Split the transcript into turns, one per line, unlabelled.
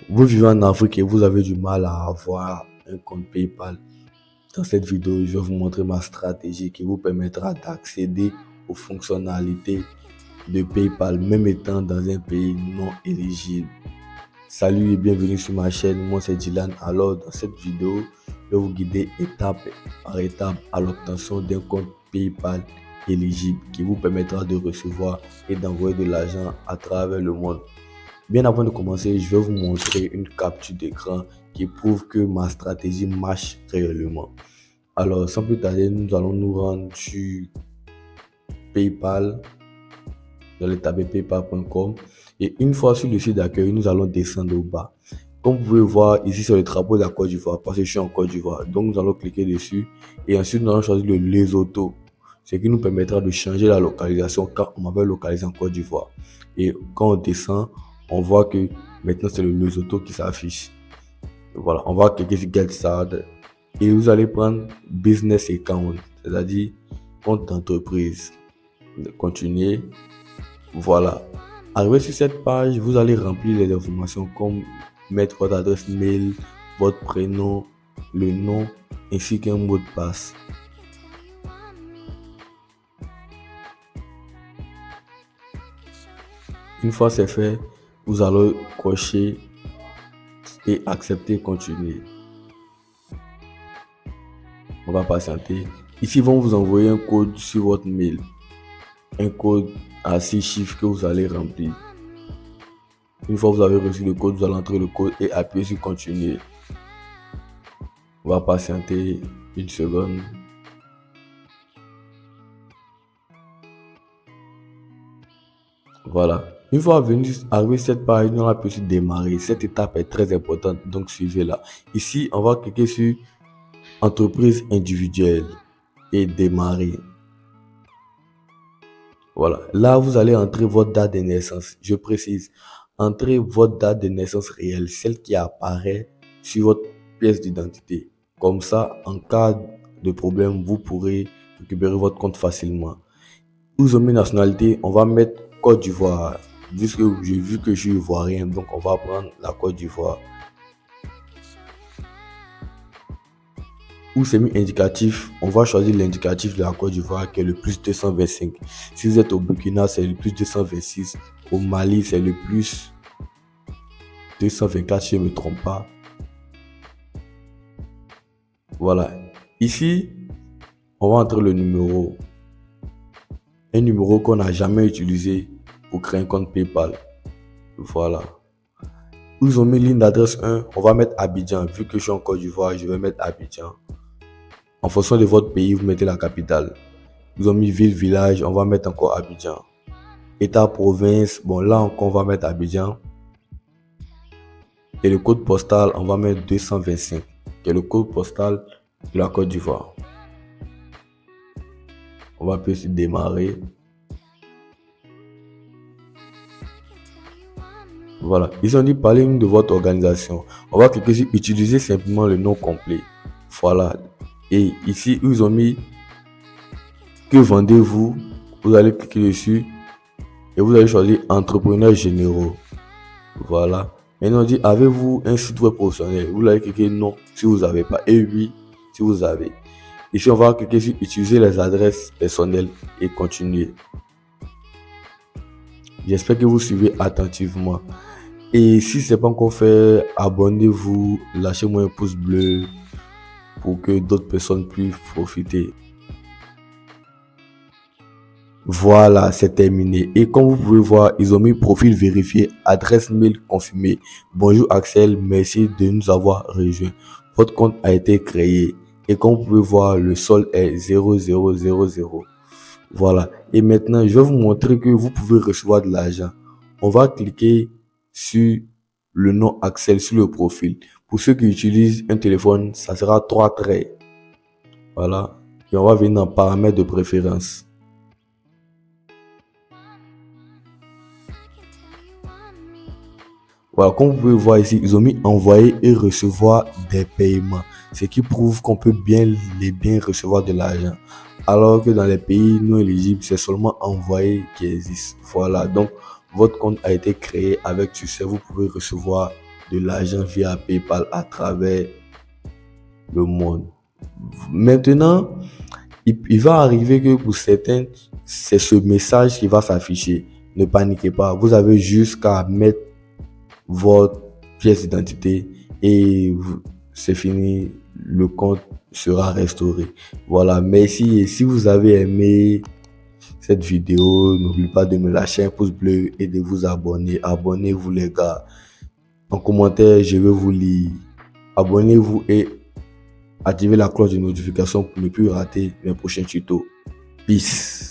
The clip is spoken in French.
Vous vivez en Afrique et vous avez du mal à avoir un compte PayPal. Dans cette vidéo, je vais vous montrer ma stratégie qui vous permettra d'accéder aux fonctionnalités de PayPal, même étant dans un pays non éligible. Salut et bienvenue sur ma chaîne, moi c'est Dylan. Alors dans cette vidéo, je vais vous guider étape par étape à l'obtention d'un compte PayPal éligible qui vous permettra de recevoir et d'envoyer de l'argent à travers le monde. Bien avant de commencer, je vais vous montrer une capture d'écran qui prouve que ma stratégie marche réellement. Alors sans plus tarder, nous allons nous rendre sur PayPal. Vous allez taper paypal.com et une fois sur le site d'accueil, nous allons descendre au bas. Comme vous pouvez voir ici sur le drapeau de la Côte d'Ivoire, parce que je suis en Côte d'Ivoire, donc nous allons cliquer dessus et ensuite nous allons choisir le Lesotho, ce qui nous permettra de changer la localisation car on m'avait localisé en Côte d'Ivoire. Et quand on descend, on voit que maintenant c'est le Lesotho qui s'affiche. Voilà, on va cliquer sur Get Started et vous allez prendre Business Account, c'est-à-dire compte d'entreprise. Continuer. Voilà. Arrivé sur cette page, vous allez remplir les informations comme mettre votre adresse mail, votre prénom, le nom ainsi qu'un mot de passe. Une fois c'est fait, vous allez cocher et accepter continuer. On va patienter. Ici, ils vont vous envoyer un code sur votre mail. Un code à 6 chiffres que vous allez remplir. Une fois que vous avez reçu le code, vous allez entrer le code et appuyer sur continuer. On va patienter une seconde. Voilà. Une fois arrivé cette page, nous allons appuyer sur démarrer. Cette étape est très importante, donc suivez-la. Ici, on va cliquer sur entreprise individuelle et démarrer. Voilà. Là, vous allez entrer votre date de naissance. Je précise, entrez votre date de naissance réelle, celle qui apparaît sur votre pièce d'identité. Comme ça, en cas de problème, vous pourrez récupérer votre compte facilement. Vous avez nationalité, on va mettre Côte d'Ivoire. Vu que je suis ivoirien, donc on va prendre la Côte d'Ivoire. Où c'est mis indicatif, on va choisir l'indicatif de la Côte d'Ivoire qui est le plus 225. Si vous êtes au Burkina, c'est le plus 226. Au Mali, c'est le plus 224 si je ne me trompe pas. Voilà. Ici, on va entrer le numéro. Un numéro qu'on n'a jamais utilisé pour créer un compte PayPal. Voilà. Ils ont mis ligne d'adresse 1, on va mettre Abidjan. Vu que je suis en Côte d'Ivoire, je vais mettre Abidjan. En fonction de votre pays, vous mettez la capitale. Ils ont mis ville, village, on va mettre encore Abidjan. État, province, bon là encore on va mettre Abidjan. Et le code postal, on va mettre 225, qui est le code postal de la Côte d'Ivoire. On va appuyer sur démarrer. Voilà, ils ont dit parler de votre organisation. On va cliquer sur utiliser simplement le nom complet. Voilà. Et ici, ils ont mis que vendez-vous. Vous allez cliquer dessus et vous allez choisir entrepreneurs généraux. Voilà. Maintenant, on dit avez-vous un site web professionnel? Vous allez cliquer non si vous n'avez pas et oui si vous avez. Ici, on va cliquer sur utiliser les adresses personnelles et continuer. J'espère que vous suivez attentivement. Et si ce n'est pas encore fait, abonnez-vous, lâchez-moi un pouce bleu pour que d'autres personnes puissent profiter. Voilà, c'est terminé. Et comme vous pouvez voir, ils ont mis profil vérifié, adresse mail confirmée. Bonjour Axel, merci de nous avoir rejoints. Votre compte a été créé. Et comme vous pouvez voir, le solde est 0000. Voilà. Et maintenant, je vais vous montrer que vous pouvez recevoir de l'argent. On va cliquer sur le nom Axel sur le profil. Pour ceux qui utilisent un téléphone, ça sera 3 traits. Voilà. Et on va venir dans paramètres de préférence. Voilà, comme vous pouvez voir ici, ils ont mis envoyer et recevoir des paiements. Ce qui prouve qu'on peut bien recevoir de l'argent. Alors que dans les pays non éligibles, c'est seulement envoyer qui existe. Voilà, donc votre compte a été créé avec succès. Vous pouvez recevoir de l'argent via PayPal à travers le monde. Maintenant, il va arriver que pour certains, c'est ce message qui va s'afficher. Ne paniquez pas. Vous avez juste qu'à mettre votre pièce d'identité et c'est fini. Le compte sera restauré. Voilà. Merci. Et si vous avez aimé cette vidéo, n'oubliez pas de me lâcher un pouce bleu et de vous abonner. Abonnez-vous les gars. En commentaire, je vais vous lire. Abonnez-vous et activez la cloche de notification pour ne plus rater mes prochains tutos. Peace.